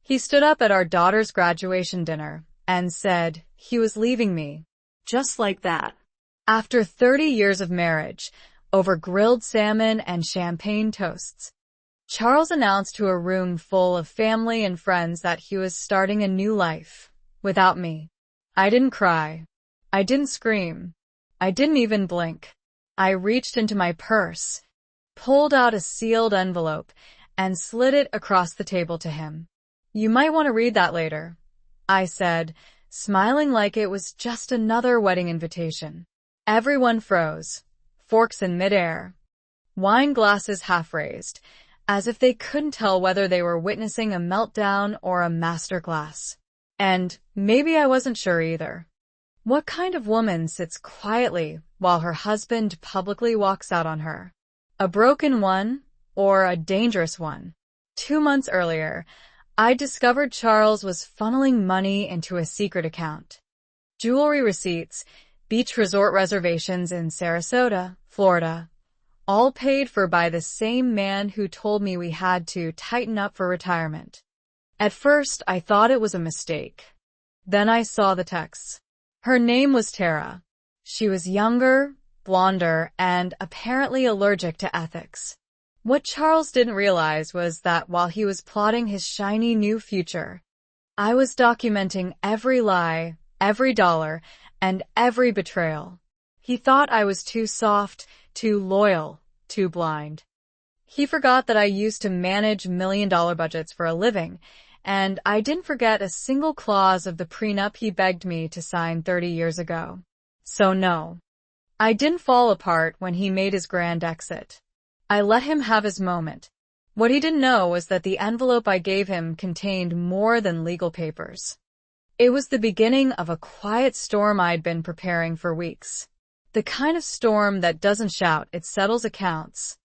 He stood up at our daughter's graduation dinner and said he was leaving me. Just like that. After 30 years of marriage, over grilled salmon and champagne toasts, Charles announced to a room full of family and friends that he was starting a new life without me. I didn't cry. I didn't scream. I didn't even blink. I reached into my purse, pulled out a sealed envelope, and slid it across the table to him. "You might want to read that later," I said, smiling like it was just another wedding invitation. Everyone froze, forks in midair, wine glasses half raised, as if they couldn't tell whether they were witnessing a meltdown or a masterclass. And maybe I wasn't sure either. What kind of woman sits quietly while her husband publicly walks out on her? A broken one or a dangerous one? 2 months earlier, I discovered Charles was funneling money into a secret account. Jewelry receipts, beach resort reservations in Sarasota, Florida, all paid for by the same man who told me we had to tighten up for retirement. At first, I thought it was a mistake. Then I saw the texts. Her name was Tara. She was younger, blonder, and apparently allergic to ethics. What Charles didn't realize was that while he was plotting his shiny new future, I was documenting every lie, every dollar, and every betrayal. He thought I was too soft, too loyal, too blind. He forgot that I used to manage million-dollar budgets for a living, and I didn't forget a single clause of the prenup he begged me to sign 30 years ago. So no, I didn't fall apart when he made his grand exit. I let him have his moment. What he didn't know was that the envelope I gave him contained more than legal papers. It was the beginning of a quiet storm I'd been preparing for weeks. The kind of storm that doesn't shout, it settles accounts.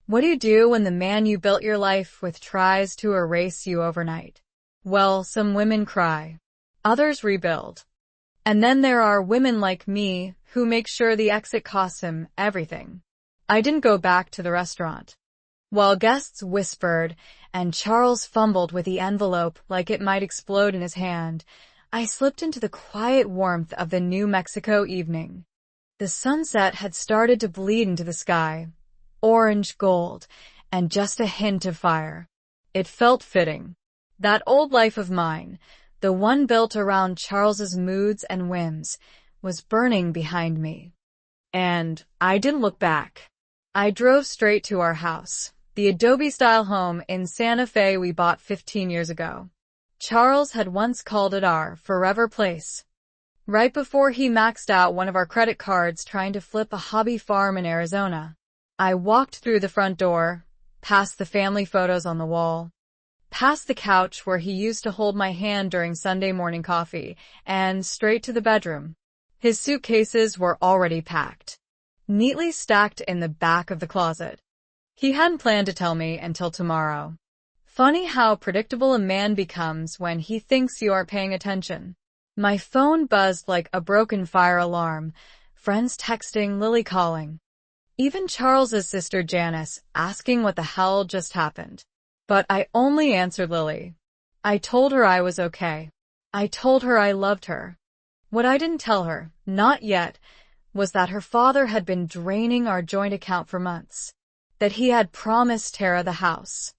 What do you do when the man you built your life with tries to erase you overnight? Well, some women cry. Others rebuild. And then there are women like me who make sure the exit costs him everything. I didn't go back to the restaurant. While guests whispered and Charles fumbled with the envelope like it might explode in his hand, I slipped into the quiet warmth of the New Mexico evening. The sunset had started to bleed into the sky, orange gold, and just a hint of fire. It felt fitting. That old life of mine, the one built around Charles's moods and whims, was burning behind me. And I didn't look back. I drove straight to our house, the adobe-style home in Santa Fe we bought 15 years ago. Charles had once called it our forever place. Right before he maxed out one of our credit cards trying to flip a hobby farm in Arizona. I walked through the front door, past the family photos on the wall, past the couch where he used to hold my hand during Sunday morning coffee, and straight to the bedroom. His suitcases were already packed, neatly stacked in the back of the closet. He hadn't planned to tell me until tomorrow. Funny how predictable a man becomes when he thinks you aren't paying attention. My phone buzzed like a broken fire alarm, friends texting, Lily calling. Even Charles's sister Janice asking what the hell just happened. But I only answered Lily. I told her I was okay. I told her I loved her. What I didn't tell her, not yet, was that her father had been draining our joint account for months. That he had promised Tara the house.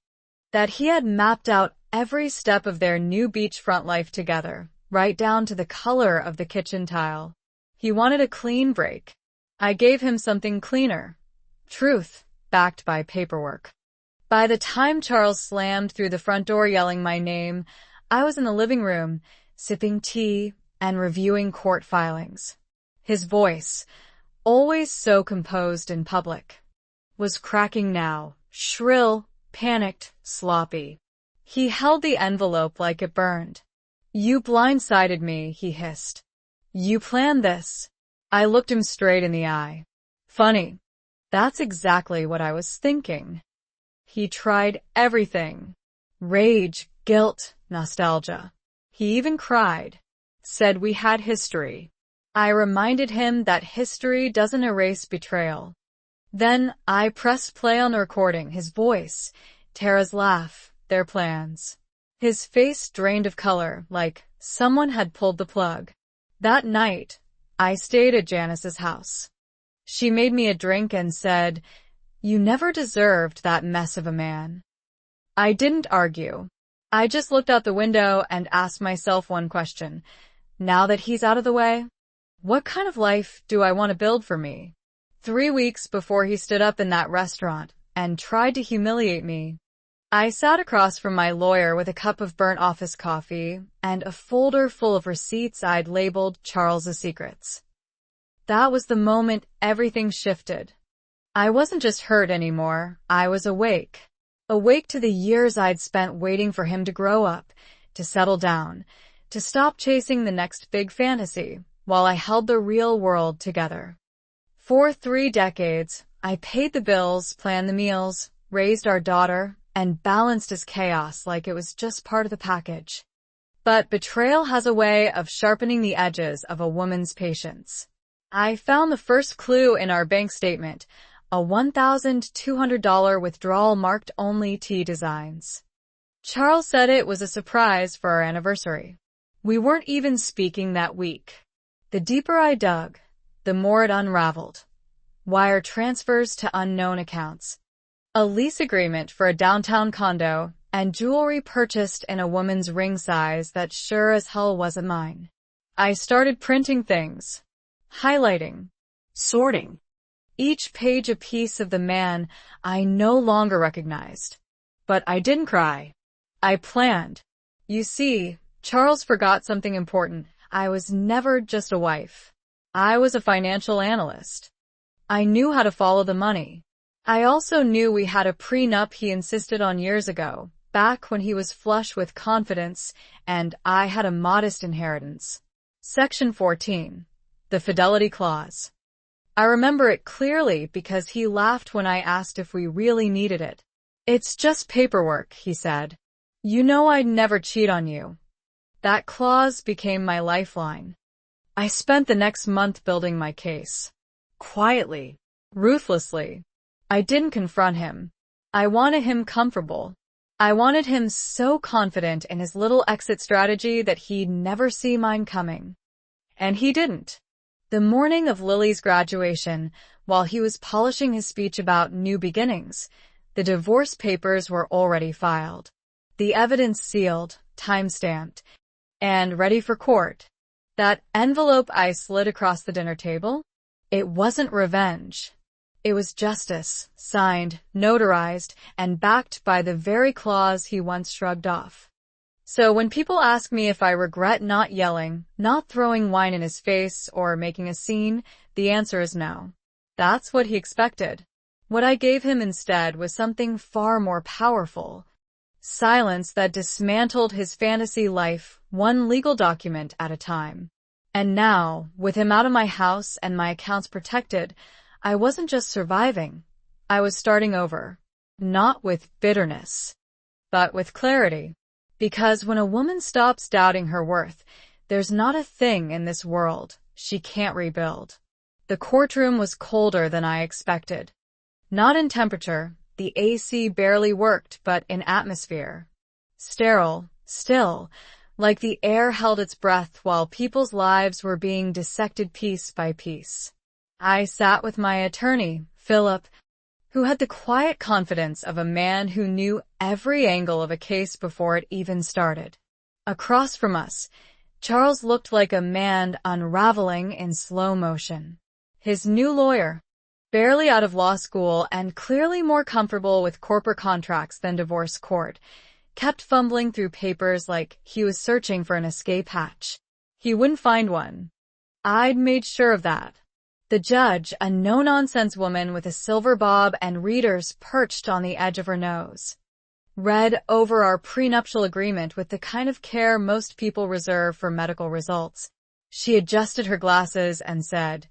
That he had mapped out every step of their new beachfront life together, right down to the color of the kitchen tile. He wanted a clean break. I gave him something cleaner. Truth, backed by paperwork. By the time Charles slammed through the front door yelling my name, I was in the living room, sipping tea and reviewing court filings. His voice, always so composed in public, was cracking now, shrill, panicked, sloppy. He held the envelope like it burned. "You blindsided me," he hissed. "You planned this." I looked him straight in the eye. Funny. That's exactly what I was thinking. He tried everything. Rage, guilt, nostalgia. He even cried. Said we had history. I reminded him that history doesn't erase betrayal. Then I pressed play on the recording, his voice, Tara's laugh, their plans. His face drained of color, like someone had pulled the plug. That night, I stayed at Janice's house. She made me a drink and said, "You never deserved that mess of a man." I didn't argue. I just looked out the window and asked myself one question. Now that he's out of the way, what kind of life do I want to build for me? 3 weeks before he stood up in that restaurant and tried to humiliate me, I sat across from my lawyer with a cup of burnt office coffee and a folder full of receipts I'd labeled Charles's Secrets. That was the moment everything shifted. I wasn't just hurt anymore, I was awake. Awake to the years I'd spent waiting for him to grow up, to settle down, to stop chasing the next big fantasy, while I held the real world together. For 3 decades, I paid the bills, planned the meals, raised our daughter, and balanced his chaos like it was just part of the package. But betrayal has a way of sharpening the edges of a woman's patience. I found the first clue in our bank statement, a $1,200 withdrawal marked only T designs. Charles said it was a surprise for our anniversary. We weren't even speaking that week. The deeper I dug, the more it unraveled. Wire transfers to unknown accounts. A lease agreement for a downtown condo, and jewelry purchased in a woman's ring size that sure as hell wasn't mine. I started printing things, highlighting, sorting. Each page a piece of the man I no longer recognized. But I didn't cry. I planned. You see, Charles forgot something important. I was never just a wife. I was a financial analyst. I knew how to follow the money. I also knew we had a prenup he insisted on years ago, back when he was flush with confidence, and I had a modest inheritance. Section 14. The Fidelity Clause. I remember it clearly because he laughed when I asked if we really needed it. "It's just paperwork," he said. "You know I'd never cheat on you." That clause became my lifeline. I spent the next month building my case. Quietly, ruthlessly. I didn't confront him. I wanted him comfortable. I wanted him so confident in his little exit strategy that he'd never see mine coming. And he didn't. The morning of Lily's graduation, while he was polishing his speech about new beginnings, the divorce papers were already filed. The evidence sealed, time-stamped, and ready for court. That envelope I slid across the dinner table? It wasn't revenge. It was justice, signed, notarized, and backed by the very clause he once shrugged off. So when people ask me if I regret not yelling, not throwing wine in his face, or making a scene, the answer is no. That's what he expected. What I gave him instead was something far more powerful. Silence that dismantled his fantasy life, one legal document at a time. And now, with him out of my house and my accounts protected, I wasn't just surviving. I was starting over. Not with bitterness, but with clarity. Because when a woman stops doubting her worth, there's not a thing in this world she can't rebuild. The courtroom was colder than I expected. Not in temperature, the AC barely worked, but in atmosphere. Sterile, still, like the air held its breath while people's lives were being dissected piece by piece. I sat with my attorney, Philip, who had the quiet confidence of a man who knew every angle of a case before it even started. Across from us, Charles looked like a man unraveling in slow motion. His new lawyer, barely out of law school and clearly more comfortable with corporate contracts than divorce court, kept fumbling through papers like he was searching for an escape hatch. He wouldn't find one. I'd made sure of that. The judge, a no-nonsense woman with a silver bob and readers perched on the edge of her nose, read over our prenuptial agreement with the kind of care most people reserve for medical results. She adjusted her glasses and said,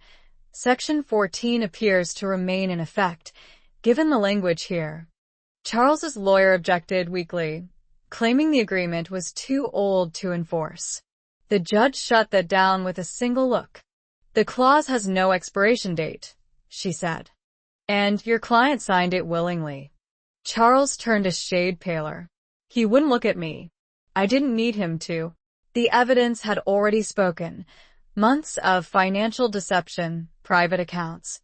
"Section 14 appears to remain in effect, given the language here." Charles's lawyer objected weakly, claiming the agreement was too old to enforce. The judge shut that down with a single look. "The clause has no expiration date," she said. "And your client signed it willingly." Charles turned a shade paler. He wouldn't look at me. I didn't need him to. The evidence had already spoken. Months of financial deception, private accounts,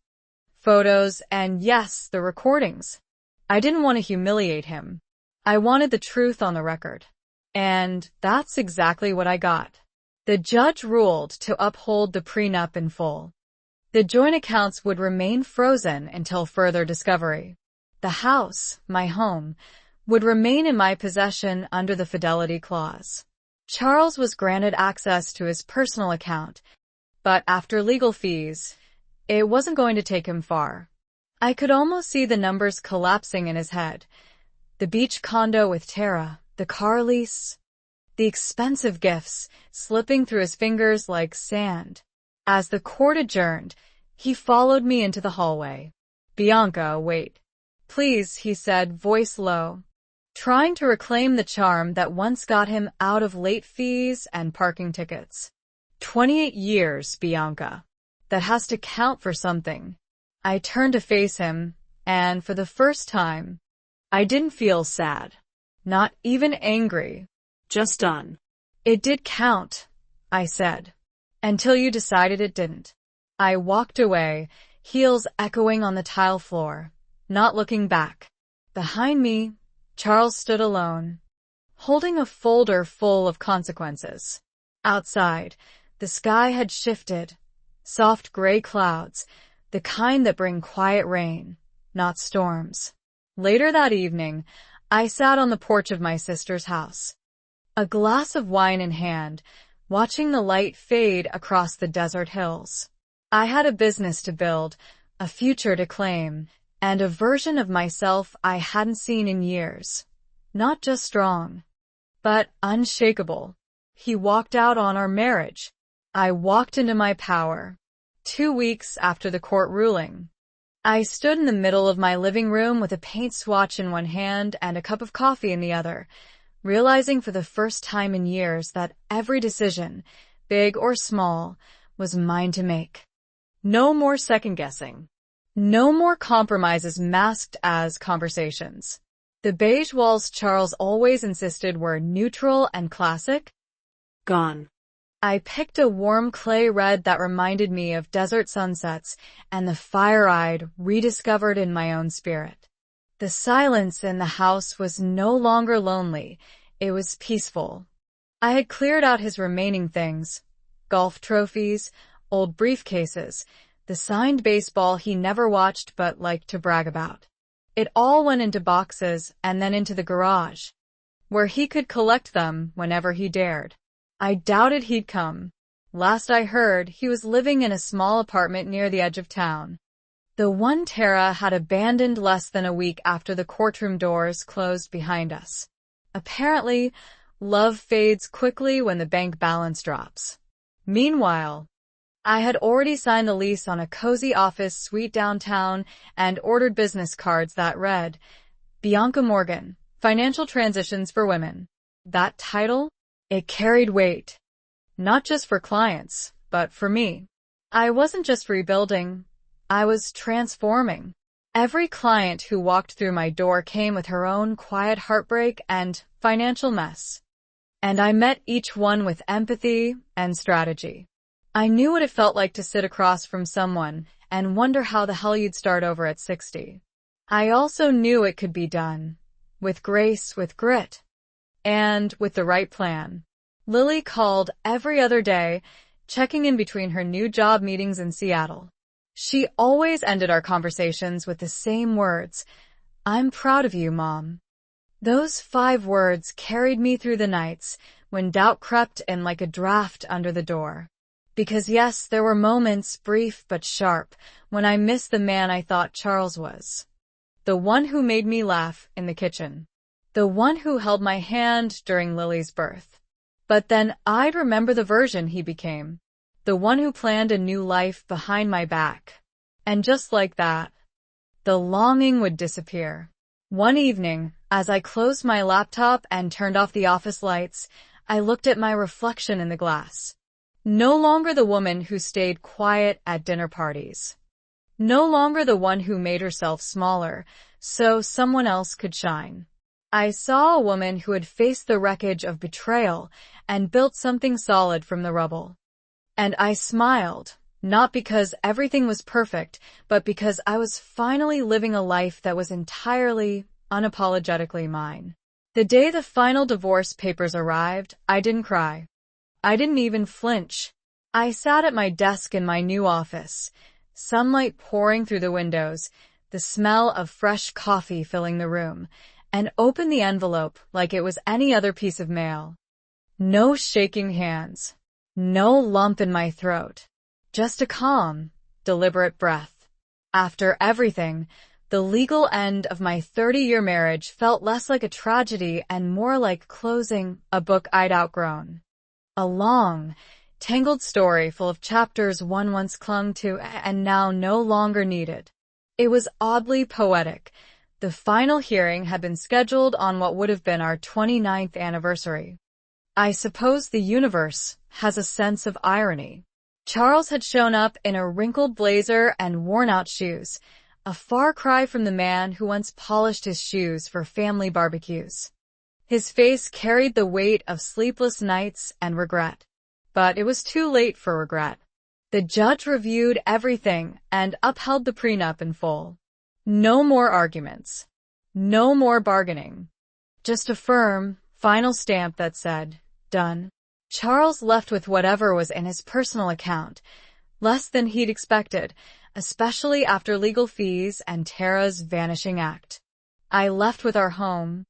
photos, and yes, the recordings. I didn't want to humiliate him. I wanted the truth on the record. And that's exactly what I got. The judge ruled to uphold the prenup in full. The joint accounts would remain frozen until further discovery. The house, my home, would remain in my possession under the fidelity clause. Charles was granted access to his personal account, but after legal fees, it wasn't going to take him far. I could almost see the numbers collapsing in his head. The beach condo with Tara, the car lease, the expensive gifts slipping through his fingers like sand. As the court adjourned, he followed me into the hallway. "Bianca, wait. Please," he said, voice low, trying to reclaim the charm that once got him out of late fees and parking tickets. 28 years, Bianca. That has to count for something. I turned to face him, and for the first time, I didn't feel sad. Not even angry. Just done. "It did count," I said. "Until you decided it didn't." I walked away, heels echoing on the tile floor, not looking back. Behind me, Charles stood alone, holding a folder full of consequences. Outside, the sky had shifted. Soft gray clouds, the kind that bring quiet rain, not storms. Later that evening, I sat on the porch of my sister's house, a glass of wine in hand, watching the light fade across the desert hills. I had a business to build, a future to claim, and a version of myself I hadn't seen in years. Not just strong, but unshakable. He walked out on our marriage. I walked into my power. 2 weeks after the court ruling, I stood in the middle of my living room with a paint swatch in one hand and a cup of coffee in the other, realizing for the first time in years that every decision, big or small, was mine to make. No more second-guessing. No more compromises masked as conversations. The beige walls Charles always insisted were neutral and classic, gone. I picked a warm clay red that reminded me of desert sunsets and the fire I'd rediscovered in my own spirit. The silence in the house was no longer lonely, it was peaceful. I had cleared out his remaining things, golf trophies, old briefcases, the signed baseball he never watched but liked to brag about. It all went into boxes and then into the garage, where he could collect them whenever he dared. I doubted he'd come. Last I heard, he was living in a small apartment near the edge of town. The one Tara had abandoned less than a week after the courtroom doors closed behind us. Apparently, love fades quickly when the bank balance drops. Meanwhile, I had already signed the lease on a cozy office suite downtown and ordered business cards that read, "Bianca Morgan, Financial Transitions for Women." That title? It carried weight. Not just for clients, but for me. I wasn't just rebuilding, I was transforming. Every client who walked through my door came with her own quiet heartbreak and financial mess. And I met each one with empathy and strategy. I knew what it felt like to sit across from someone and wonder how the hell you'd start over at 60. I also knew it could be done. With grace, with grit, and with the right plan. Lily called every other day, checking in between her new job meetings in Seattle. She always ended our conversations with the same words, "I'm proud of you, Mom." Those 5 words carried me through the nights when doubt crept in like a draft under the door. Because yes, there were moments, brief but sharp, when I missed the man I thought Charles was. The one who made me laugh in the kitchen. The one who held my hand during Lily's birth. But then I'd remember the version he became. The one who planned a new life behind my back. And just like that, the longing would disappear. One evening, as I closed my laptop and turned off the office lights, I looked at my reflection in the glass. No longer the woman who stayed quiet at dinner parties. No longer the one who made herself smaller so someone else could shine. I saw a woman who had faced the wreckage of betrayal and built something solid from the rubble. And I smiled, not because everything was perfect, but because I was finally living a life that was entirely, unapologetically mine. The day the final divorce papers arrived, I didn't cry. I didn't even flinch. I sat at my desk in my new office, sunlight pouring through the windows, the smell of fresh coffee filling the room, and opened the envelope like it was any other piece of mail. No shaking hands. No lump in my throat. Just a calm, deliberate breath. After everything, the legal end of my 30-year marriage felt less like a tragedy and more like closing a book I'd outgrown. A long, tangled story full of chapters one once clung to and now no longer needed. It was oddly poetic. The final hearing had been scheduled on what would have been our 29th anniversary. I suppose the universe has a sense of irony. Charles had shown up in a wrinkled blazer and worn-out shoes, a far cry from the man who once polished his shoes for family barbecues. His face carried the weight of sleepless nights and regret. But it was too late for regret. The judge reviewed everything and upheld the prenup in full. No more arguments. No more bargaining. Just a firm, final stamp that said, done. Charles left with whatever was in his personal account, less than he'd expected, especially after legal fees and Tara's vanishing act. I left with our home,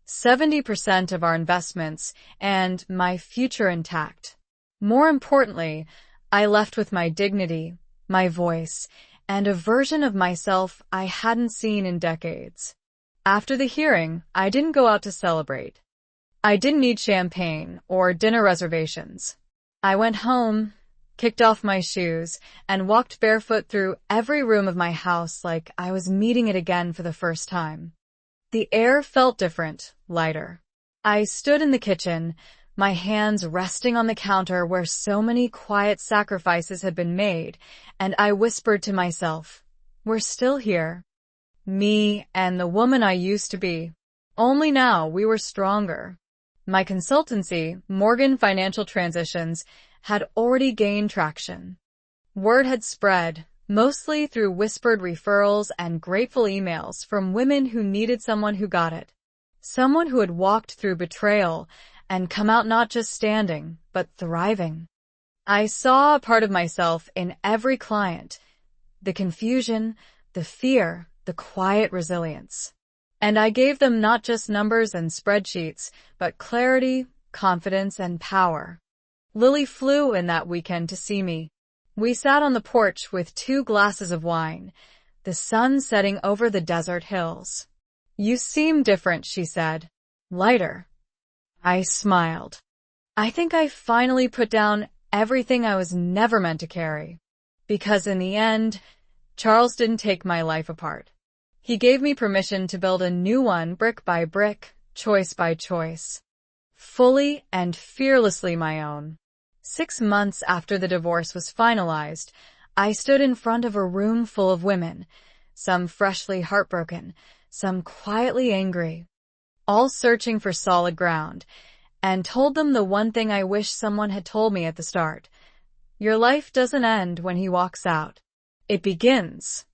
70% of our investments, and my future intact. More importantly, I left with my dignity, my voice, and a version of myself I hadn't seen in decades. After the hearing, I didn't go out to celebrate. I didn't need champagne or dinner reservations. I went home, kicked off my shoes, and walked barefoot through every room of my house like I was meeting it again for the first time. The air felt different, lighter. I stood in the kitchen, my hands resting on the counter where so many quiet sacrifices had been made, and I whispered to myself, we're still here. Me and the woman I used to be. Only now we were stronger. My consultancy, Morgan Financial Transitions, had already gained traction. Word had spread, mostly through whispered referrals and grateful emails from women who needed someone who got it. Someone who had walked through betrayal and come out not just standing, but thriving. I saw a part of myself in every client, the confusion, the fear, the quiet resilience. And I gave them not just numbers and spreadsheets, but clarity, confidence, and power. Lily flew in that weekend to see me. We sat on the porch with 2 glasses of wine, the sun setting over the desert hills. You seem different, she said. Lighter. I smiled. I think I finally put down everything I was never meant to carry. Because in the end, Charles didn't take my life apart. He gave me permission to build a new one brick by brick, choice by choice. Fully and fearlessly my own. 6 months after the divorce was finalized, I stood in front of a room full of women, some freshly heartbroken, some quietly angry, all searching for solid ground, and told them the one thing I wish someone had told me at the start. Your life doesn't end when he walks out. It begins.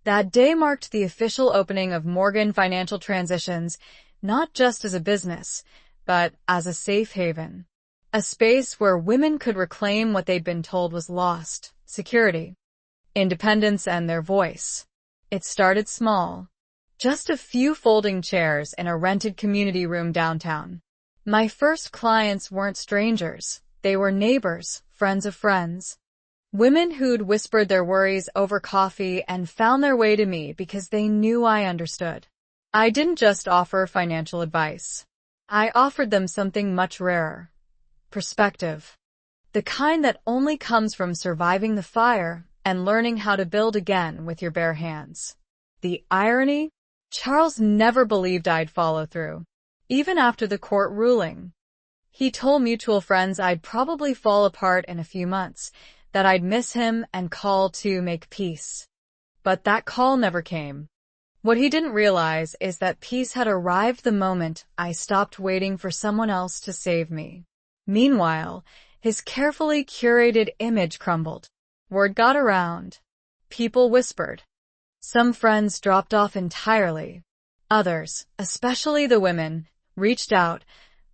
That day marked the official opening of Morgan Financial Transitions, not just as a business, but as a safe haven. A space where women could reclaim what they'd been told was lost: security, independence, and their voice. It started small. Just a few folding chairs in a rented community room downtown. My first clients weren't strangers. They were neighbors, friends of friends. Women who'd whispered their worries over coffee and found their way to me because they knew I understood. I didn't just offer financial advice. I offered them something much rarer. Perspective. The kind that only comes from surviving the fire and learning how to build again with your bare hands. The irony? Charles never believed I'd follow through, even after the court ruling. He told mutual friends I'd probably fall apart in a few months, that I'd miss him and call to make peace. But that call never came. What he didn't realize is that peace had arrived the moment I stopped waiting for someone else to save me. Meanwhile, his carefully curated image crumbled. Word got around. People whispered. Some friends dropped off entirely. Others, especially the women, reached out,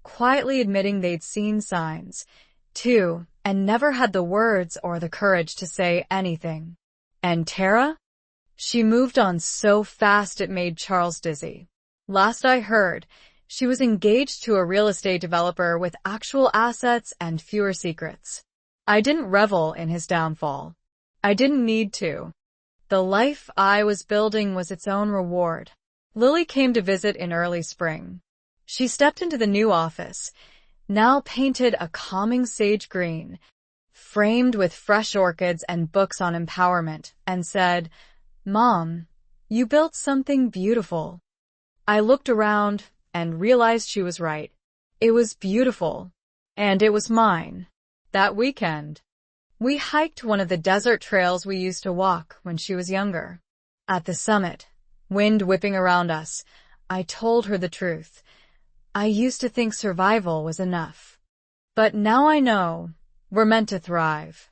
quietly admitting they'd seen signs, too, and never had the words or the courage to say anything. And Tara? She moved on so fast it made Charles dizzy. Last I heard, she was engaged to a real estate developer with actual assets and fewer secrets. I didn't revel in his downfall. I didn't need to. The life I was building was its own reward. Lily came to visit in early spring. She stepped into the new office, now painted a calming sage green, framed with fresh orchids and books on empowerment, and said, "Mom, you built something beautiful." I looked around and realized she was right. It was beautiful. And it was mine. That weekend, we hiked one of the desert trails we used to walk when she was younger. At the summit, wind whipping around us, I told her the truth. I used to think survival was enough. But now I know we're meant to thrive.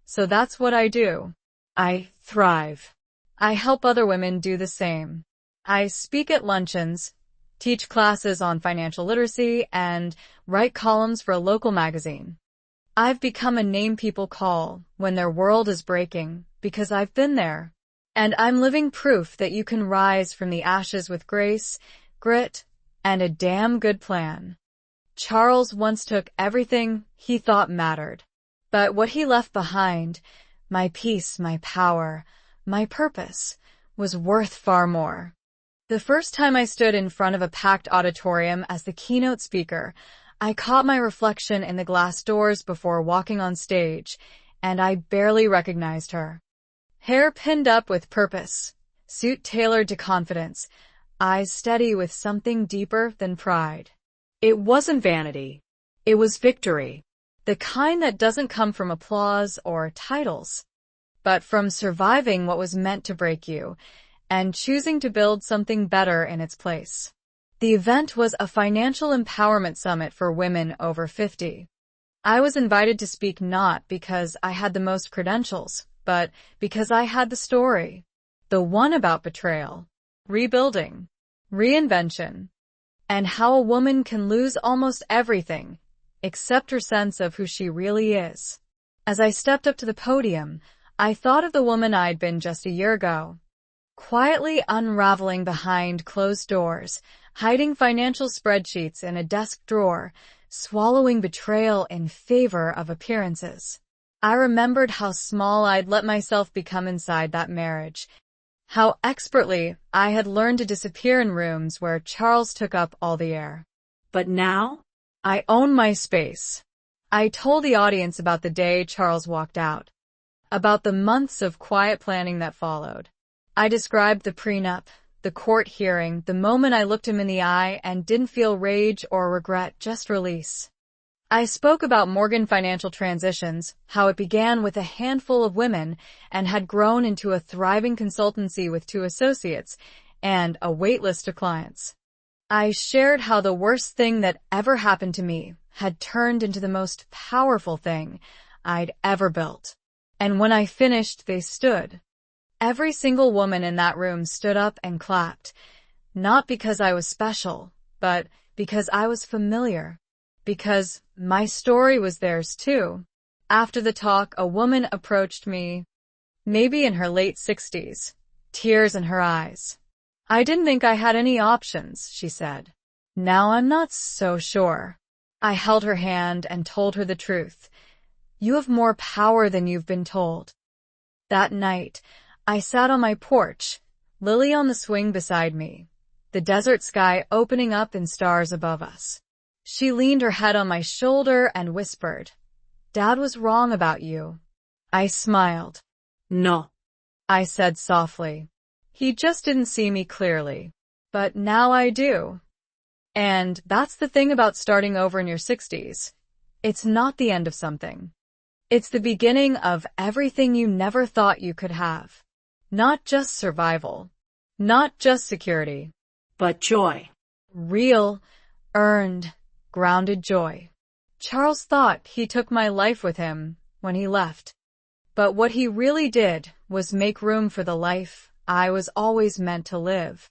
So that's what I do. I thrive. I help other women do the same. I speak at luncheons, teach classes on financial literacy, and write columns for a local magazine. I've become a name people call when their world is breaking because I've been there. And I'm living proof that you can rise from the ashes with grace, grit, and a damn good plan. Charles once took everything he thought mattered. But what he left behind, my peace, my power, my purpose, was worth far more. The first time I stood in front of a packed auditorium as the keynote speaker, I caught my reflection in the glass doors before walking on stage, and I barely recognized her. Hair pinned up with purpose, suit tailored to confidence, eyes steady with something deeper than pride. It wasn't vanity. It was victory. The kind that doesn't come from applause or titles, but from surviving what was meant to break you and choosing to build something better in its place. The event was a financial empowerment summit for women over 50. I was invited to speak not because I had the most credentials, but because I had the story. The one about betrayal, rebuilding, reinvention, and how a woman can lose almost everything except her sense of who she really is. As I stepped up to the podium, I thought of the woman I'd been just a year ago, quietly unraveling behind closed doors, hiding financial spreadsheets in a desk drawer, swallowing betrayal in favor of appearances. I remembered how small I'd let myself become inside that marriage, how expertly I had learned to disappear in rooms where Charles took up all the air. But now, I own my space. I told the audience about the day Charles walked out, about the months of quiet planning that followed. I described the prenup, the court hearing, the moment I looked him in the eye and didn't feel rage or regret, just release. I spoke about Morgan Financial Transitions, how it began with a handful of women and had grown into a thriving consultancy with 2 associates and a wait list of clients. I shared how the worst thing that ever happened to me had turned into the most powerful thing I'd ever built. And when I finished, they stood. Every single woman in that room stood up and clapped, not because I was special, but because I was familiar, because my story was theirs too. After the talk, a woman approached me, maybe in her late 60s, tears in her eyes. "I didn't think I had any options," she said. "Now I'm not so sure." I held her hand and told her the truth. "You have more power than you've been told." That night, I sat on my porch, Lily on the swing beside me, the desert sky opening up in stars above us. She leaned her head on my shoulder and whispered, "Dad was wrong about you." I smiled. "No," I said softly. "He just didn't see me clearly. But now I do." And that's the thing about starting over in your 60s. It's not the end of something. It's the beginning of everything you never thought you could have. Not just survival, Not just security, but joy. real, earned, grounded joy. Charles thought he took my life with him when he left. But what he really did was make room for the life I was always meant to live.